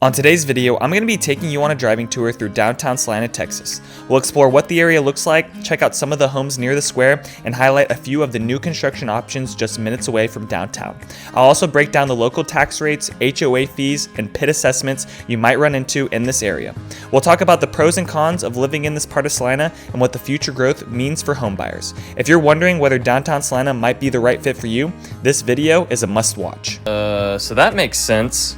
On today's video, I'm going to be taking you on a driving tour through downtown Celina, Texas. We'll explore what the area looks like, check out some of the homes near the square, and highlight a few of the new construction options just minutes away from downtown. I'll also break down the local tax rates, HOA fees, and PIT assessments you might run into in this area. We'll talk about the pros and cons of living in this part of Celina and what the future growth means for home buyers. If you're wondering whether downtown Celina might be the right fit for you, this video is a must watch. So that makes sense.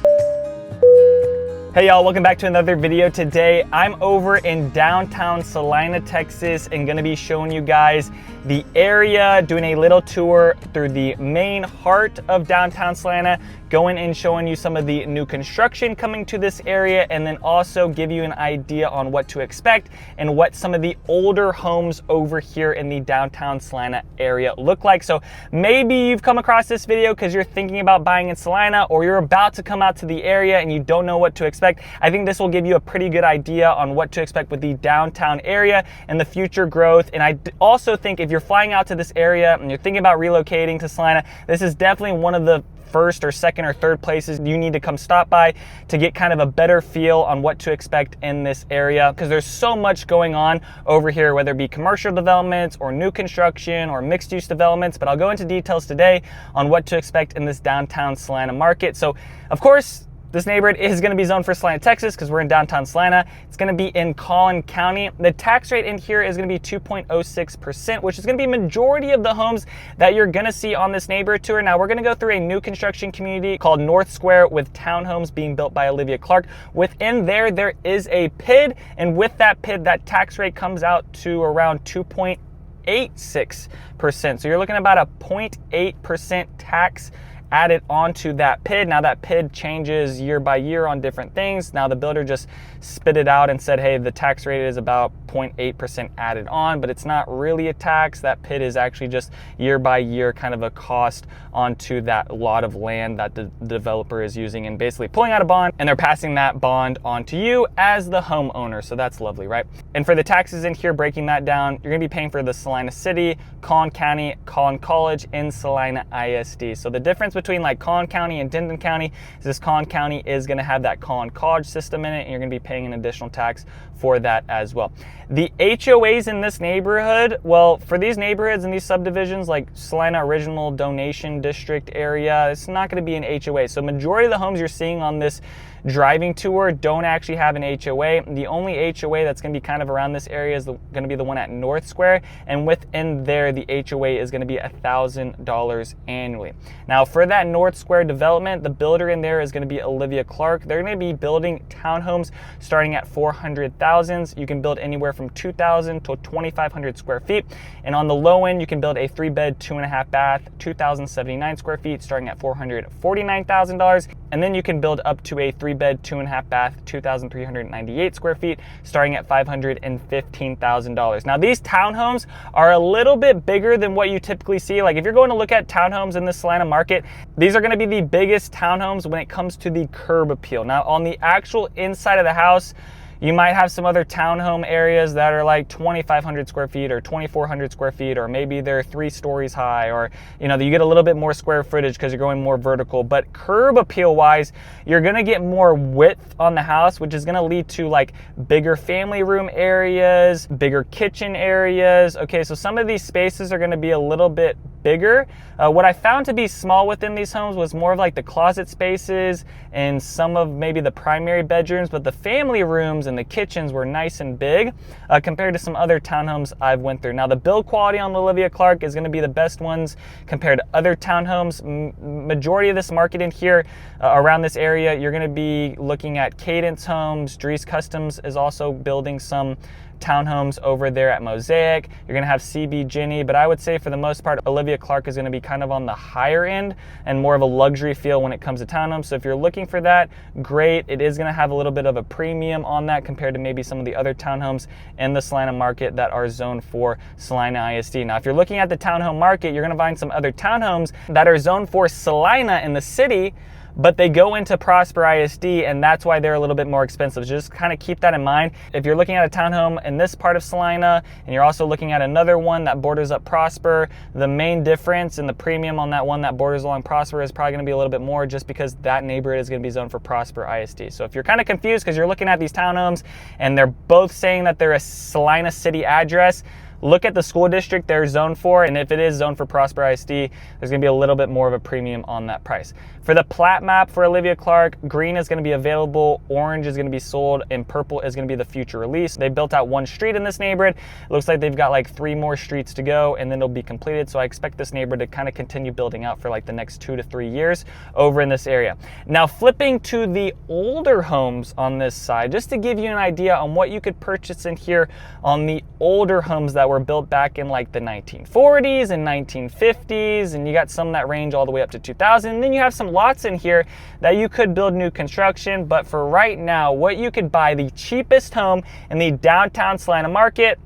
Hey y'all, welcome back to another video. Today I'm over in downtown Celina, Texas, and gonna be showing you guys the area, doing a little tour through the main heart of downtown Celina, going and showing you some of the new construction coming to this area, and then also give you an idea on what to expect and what some of the older homes over here in the downtown Celina area look like. So maybe you've come across this video because you're thinking about buying in Celina, or you're about to come out to the area and you don't know what to expect. I think this will give you a pretty good idea on what to expect with the downtown area and the future growth. And I also think if you're flying out to this area and you're thinking about relocating to Celina, this is definitely one of the first or second or third places you need to come stop by to get kind of a better feel on what to expect in this area, because there's so much going on over here, whether it be commercial developments or new construction or mixed use developments. But I'll go into details today on what to expect in this downtown Celina market. So of course, this neighborhood is going to be zoned for Celina, Texas, because we're in downtown Celina. It's going to be in Collin County. The tax rate in here is going to be 2.06%, which is going to be majority of the homes that you're going to see on this neighborhood tour. Now, we're going to go through a new construction community called North Square with townhomes being built by Olivia Clark. Within there is a PID, and with that PID, that tax rate comes out to around 2.86%. So you're looking at about a 0.8% tax added onto that PID. Now that PID changes year by year on different things. Now the builder just spit it out and said, hey, the tax rate is about 0.8% added on, but it's not really a tax. That PID is actually just year by year kind of a cost onto that lot of land that the developer is using and basically pulling out a bond, and they're passing that bond onto you as the homeowner. So that's lovely, right? And for the taxes in here, breaking that down, you're gonna be paying for the Celina City, Collin County, Collin College, and Celina ISD. So the difference between like Collin County and Denton County is this Collin County is going to have that Collin College system in it, and you're going to be paying an additional tax for that as well. The HOAs in this neighborhood, well, for these neighborhoods and these subdivisions like Celina Original Donation District area, it's not going to be an HOA. So majority of the homes you're seeing on this driving tour don't actually have an HOA. The only HOA that's going to be kind of around this area is going to be the one at North Square, and within there the HOA is going to be $1,000 annually. Now for that North Square development, the builder in there is going to be Olivia Clark. They're going to be building townhomes starting at 400,000. You can build anywhere from 2,000 to 2,500 square feet, and on the low end you can build a 3-bed 2.5 bath 2,079 square feet starting at $449,000, and then you can build up to a 3-bed 2.5 bath 2,398 square feet starting at $515,000. Now these townhomes are a little bit bigger than what you typically see. Like if you're going to look at townhomes in the Celina market, these are going to be the biggest townhomes when it comes to the curb appeal. Now on the actual inside of the house, you might have some other townhome areas that are like 2,500 square feet or 2,400 square feet, or maybe they're 3 stories high, or you get a little bit more square footage because you're going more vertical. But curb appeal wise, you're gonna get more width on the house, which is gonna lead to like bigger family room areas, bigger kitchen areas. Okay, so some of these spaces are gonna be a little bit bigger. What I found to be small within these homes was more of like the closet spaces and some of maybe the primary bedrooms, but the family rooms and the kitchens were nice and big compared to some other townhomes I've went through. Now the build quality on Olivia Clark is going to be the best ones compared to other townhomes. Majority of this market in here around this area, you're going to be looking at Cadence Homes. Dries Customs is also building some townhomes over there at Mosaic. You're gonna have CB Jenny, but I would say for the most part, Olivia Clark is gonna be kind of on the higher end and more of a luxury feel when it comes to townhomes. So if you're looking for that, great. It is gonna have a little bit of a premium on that compared to maybe some of the other townhomes in the Celina market that are zoned for Celina ISD. Now, if you're looking at the townhome market, you're gonna find some other townhomes that are zoned for Celina in the city, but they go into Prosper ISD, and that's why they're a little bit more expensive. So just kind of keep that in mind. If you're looking at a townhome in this part of Celina, and you're also looking at another one that borders up Prosper, the main difference in the premium on that one that borders along Prosper is probably going to be a little bit more, just because that neighborhood is going to be zoned for Prosper ISD. So if you're kind of confused because you're looking at these townhomes and they're both saying that they're a Celina city address, look at the school district they're zoned for, and if it is zoned for Prosper ISD, there's gonna be a little bit more of a premium on that price. For the plat map for Olivia Clark, green is gonna be available, orange is gonna be sold, and purple is gonna be the future release. They built out one street in this neighborhood. It looks like they've got like 3 more streets to go, and then they'll be completed. So I expect this neighborhood to kind of continue building out for like the next 2 to 3 years over in this area. Now flipping to the older homes on this side, just to give you an idea on what you could purchase in here on the older homes that were built back in like the 1940s and 1950s, and you got some that range all the way up to 2000. And then you have some lots in here that you could build new construction, but for right now, what you could buy, the cheapest home in the downtown Celina market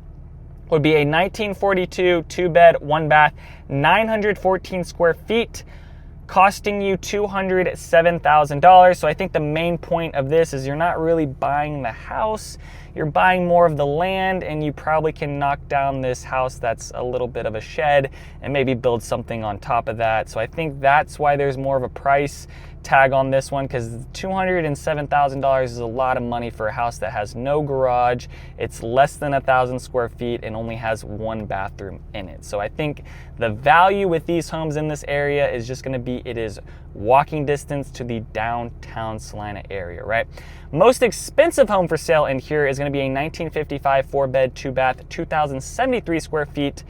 would be a 1942 2-bed, 1-bath, 914 square feet, costing you $207,000. So I think the main point of this is you're not really buying the house, you're buying more of the land, and you probably can knock down this house that's a little bit of a shed and maybe build something on top of that. So I think that's why there's more of a price tag on this one, because $207,000 is a lot of money for a house that has no garage. It's less than 1,000 square feet and only has 1 bathroom in it. So I think the value with these homes in this area is just going to be, it is walking distance to the downtown Celina area, right? Most expensive home for sale in here is going to be a 1955 4-bed, 2-bath, 2,073 square feet,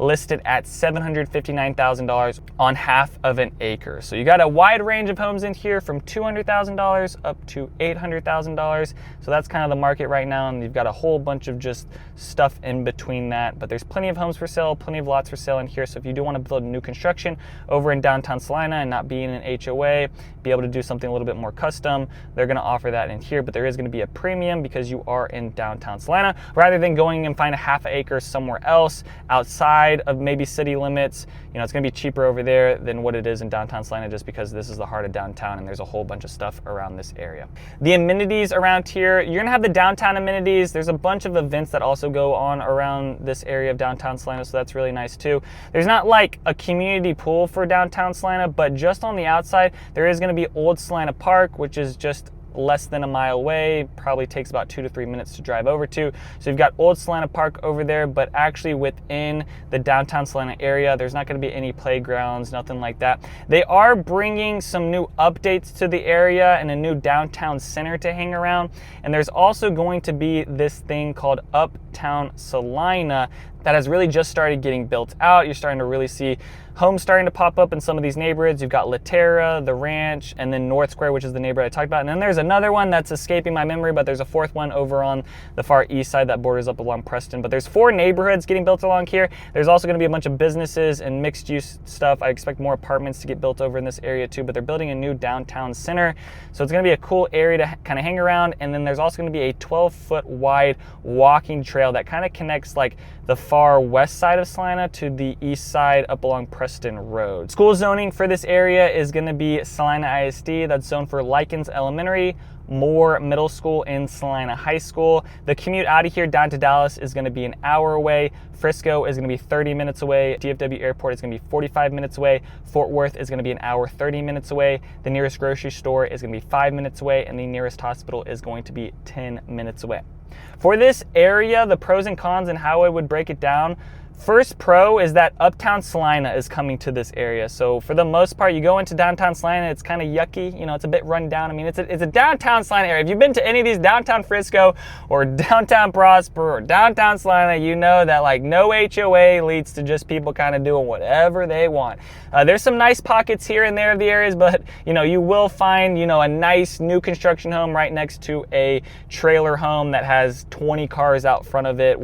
listed at $759,000 on half of an acre. So you got a wide range of homes in here from $200,000 up to $800,000. So that's kind of the market right now, and you've got a whole bunch of just stuff in between that. But there's plenty of homes for sale, plenty of lots for sale in here. So if you do want to build new construction over in downtown Celina and not be in an HOA, be able to do something a little bit more custom, they're going to offer that in here. But there is going to be a premium because you are in downtown Celina, rather than going and find a half acre somewhere else outside of maybe city limits. You know, it's going to be cheaper over there than what it is in downtown Celina, just because this is the heart of downtown and there's a whole bunch of stuff around this area. The amenities around here, you're going to have the downtown amenities. There's a bunch of events that also go on around this area of downtown Celina, so that's really nice too. There's not like a community pool for downtown Celina, but just on the outside, there is going to be Old Celina Park, which is just less than a mile away, probably takes about 2 to 3 minutes to drive over to. So you've got Old Celina Park over there, but actually within the downtown Celina area, there's not going to be any playgrounds, nothing like that. They are bringing some new updates to the area and a new downtown center to hang around. And there's also going to be this thing called Uptown Celina that has really just started getting built out. You're starting to really see homes starting to pop up in some of these neighborhoods. You've got Laterra, the Ranch, and then North Square, which is the neighborhood I talked about. And then there's another one that's escaping my memory, but there's a 4th one over on the far east side that borders up along Preston. But there's 4 neighborhoods getting built along here. There's also going to be a bunch of businesses and mixed use stuff. I expect more apartments to get built over in this area too, but they're building a new downtown center. So it's going to be a cool area to kind of hang around. And then there's also going to be a 12-foot wide walking trail that kind of connects like the far west side of Celina to the east side up along Preston Road. School zoning for this area is going to be Celina ISD. That's zoned for Likens Elementary, Moore Middle School, and Celina High School. The commute out of here down to Dallas is going to be an hour away. Frisco is going to be 30 minutes away. DFW Airport is going to be 45 minutes away. Fort Worth is going to be an hour 30 minutes away. The nearest grocery store is going to be 5 minutes away, and the nearest hospital is going to be 10 minutes away. For this area, the pros and cons and how I would break it down. First pro is that Uptown Celina is coming to this area. So for the most part, you go into downtown Celina, it's kind of yucky. You know, it's a bit run down. I mean, it's a downtown Celina area. If you've been to any of these downtown Frisco or downtown Prosper or downtown Celina, you know that like no HOA leads to just people kind of doing whatever they want. There's some nice pockets here and there of the areas, but you know, you will find, you know, a nice new construction home right next to a trailer home that has 20 cars out front of it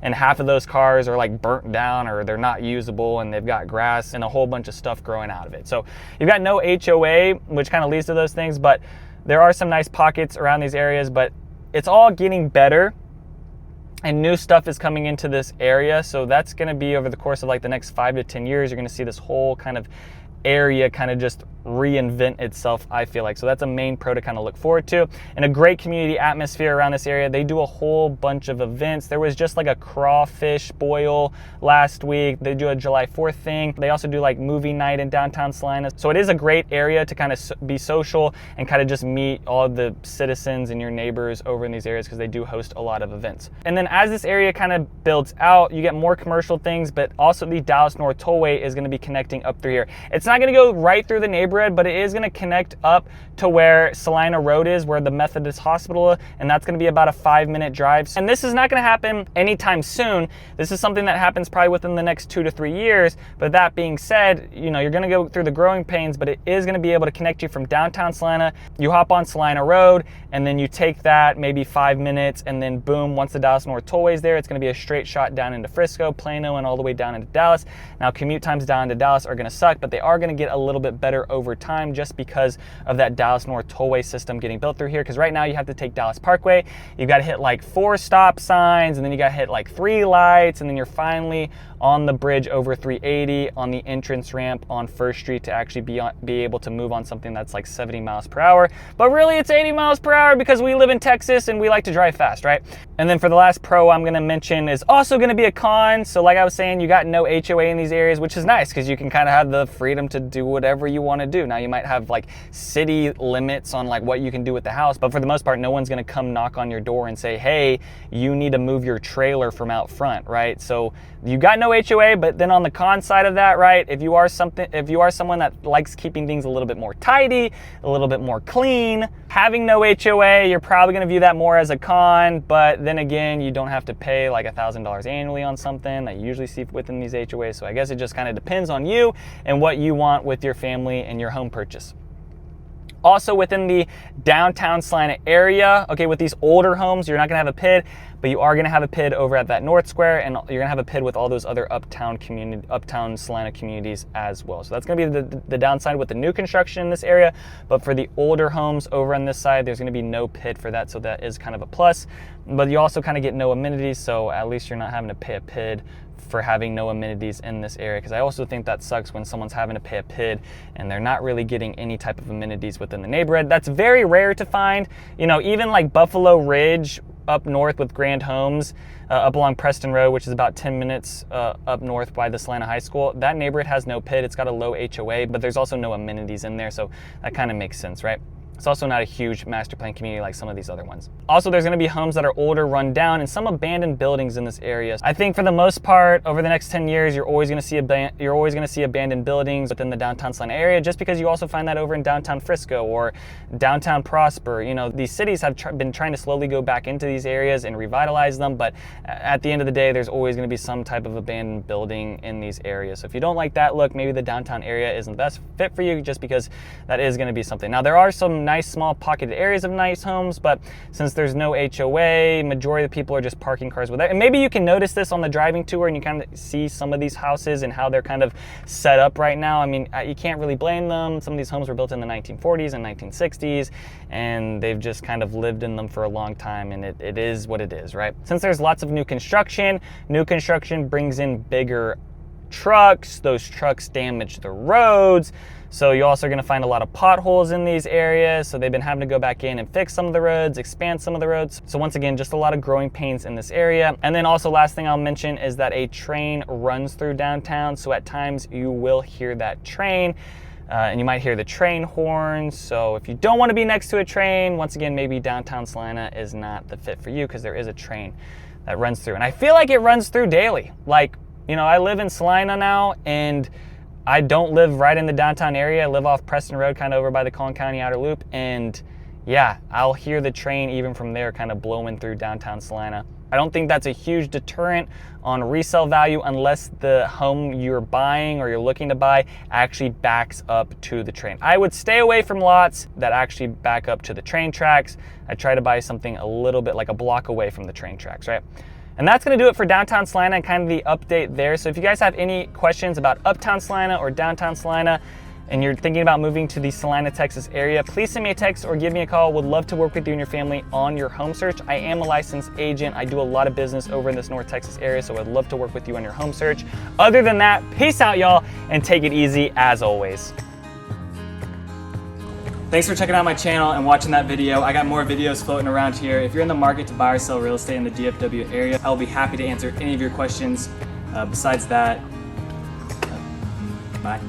and half of those cars are like burnt down or they're not usable and they've got grass and a whole bunch of stuff growing out of it. So you've got no HOA, which kind of leads to those things, but there are some nice pockets around these areas, but it's all getting better and new stuff is coming into this area. So that's going to be over the course of like the next 5 to 10 years, you're going to see this whole kind of area kind of just reinvent itself, I feel like. So that's a main pro to kind of look forward to. And a great community atmosphere around this area. They do a whole bunch of events. There was just like a crawfish boil last week. They do a July 4th thing. They also do like movie night in downtown Celina. So it is a great area to kind of be social and kind of just meet all of the citizens and your neighbors over in these areas, because they do host a lot of events. And then as this area kind of builds out, you get more commercial things, but also the Dallas North Tollway is going to be connecting up through here. It's not going to go right through the neighborhood, but it is going to connect up to where Celina Road is, where the Methodist Hospital is, and that's going to be about a 5-minute drive. And this is not going to happen anytime soon. This is something that happens probably within the next 2 to 3 years. But that being said, you know, you're going to go through the growing pains, but it is going to be able to connect you from downtown Celina. You hop on Celina Road, and then you take that maybe 5 minutes, and then boom, once the Dallas North Tollway is there, it's going to be a straight shot down into Frisco, Plano, and all the way down into Dallas. Now, commute times down into Dallas are going to suck, but they are going to get a little bit better over time, just because of that Dallas North Tollway system getting built through here. Because right now you have to take Dallas Parkway, you've got to hit like 4 stop signs, and then you got to hit like 3 lights, and then you're finally on the bridge over 380 on the entrance ramp on First Street to actually be able to move on something that's like 70 miles per hour. But really it's 80 miles per hour, because we live in Texas and we like to drive fast, right? And then for the last pro I'm going to mention is also going to be a con. So like I was saying, you got no HOA in these areas, which is nice because you can kind of have the freedom to do whatever you want to do. Now you might have like city limits on like what you can do with the house, but for the most part, no one's going to come knock on your door and say, hey, you need to move your trailer from out front, right? So you got no HOA, but then on the con side of that, right, if you are someone that likes keeping things a little bit more tidy, a little bit more clean, having no HOA, you're probably going to view that more as a con. But then again, you don't have to pay like $1,000 annually on something that you usually see within these HOAs. So I guess it just kind of depends on you and what you want with your family and your home purchase. Also within the downtown Celina area, okay, with these older homes, you're not gonna have a PID, but you are gonna have a PID over at that North Square, and you're gonna have a PID with all those other uptown Celina communities as well. So that's gonna be the downside with the new construction in this area, but for the older homes over on this side, there's gonna be no PID for that, so that is kind of a plus. But you also kind of get no amenities, so at least you're not having to pay a PID for having no amenities in this area, because I also think that sucks when someone's having to pay a PID and they're not really getting any type of amenities within the neighborhood. That's very rare to find. You know, even like Buffalo Ridge up north with Grand Homes, up along Preston Road, which is about 10 minutes up north by the Celina High School, that neighborhood has no PID. It's got a low HOA, but there's also no amenities in there, so that kind of makes sense, right? It's also not a huge master plan community like some of these other ones. Also, there's gonna be homes that are older, run down, and some abandoned buildings in this area. I think for the most part, over the next 10 years, you're always gonna see abandoned buildings within the downtown Celina area, just because you also find that over in downtown Frisco or downtown Prosper. You know, these cities have been trying to slowly go back into these areas and revitalize them, but at the end of the day, there's always gonna be some type of abandoned building in these areas. So if you don't like that look, maybe the downtown area isn't the best fit for you, just because that is gonna be something. Now, there are some nice small pocketed areas of nice homes, but since there's no HOA, majority of the people are just parking cars with it. And maybe you can notice this on the driving tour and you kind of see some of these houses and how they're kind of set up right now. I mean, you can't really blame them. Some of these homes were built in the 1940s and 1960s, and they've just kind of lived in them for a long time, and it is what it is, right? Since there's lots of new construction brings in bigger trucks. Those trucks damage the roads. So you're also going to find a lot of potholes in these areas. So they've been having to go back in and fix some of the roads, expand some of the roads. So once again, just a lot of growing pains in this area. And then also last thing I'll mention is that a train runs through downtown. So at times you will hear that train. And you might hear the train horns. So if you don't want to be next to a train, once again, maybe downtown Celina is not the fit for you, because there is a train that runs through. And I feel like it runs through daily. Like, you know, I live in Celina now, and I don't live right in the downtown area. I live off Preston Road, kind of over by the Collin County Outer Loop. And yeah, I'll hear the train even from there kind of blowing through downtown Celina. I don't think that's a huge deterrent on resale value unless the home you're buying or you're looking to buy actually backs up to the train. I would stay away from lots that actually back up to the train tracks. I try to buy something a little bit like a block away from the train tracks, right? And that's gonna do it for downtown Celina and kind of the update there. So if you guys have any questions about uptown Celina or downtown Celina, and you're thinking about moving to the Celina, Texas area, please send me a text or give me a call. Would love to work with you and your family on your home search. I am a licensed agent. I do a lot of business over in this North Texas area, so I'd love to work with you on your home search. Other than that, peace out, y'all, and take it easy as always. Thanks for checking out my channel and watching that video. I got more videos floating around here. If you're in the market to buy or sell real estate in the DFW area, I'll be happy to answer any of your questions. Besides that, bye.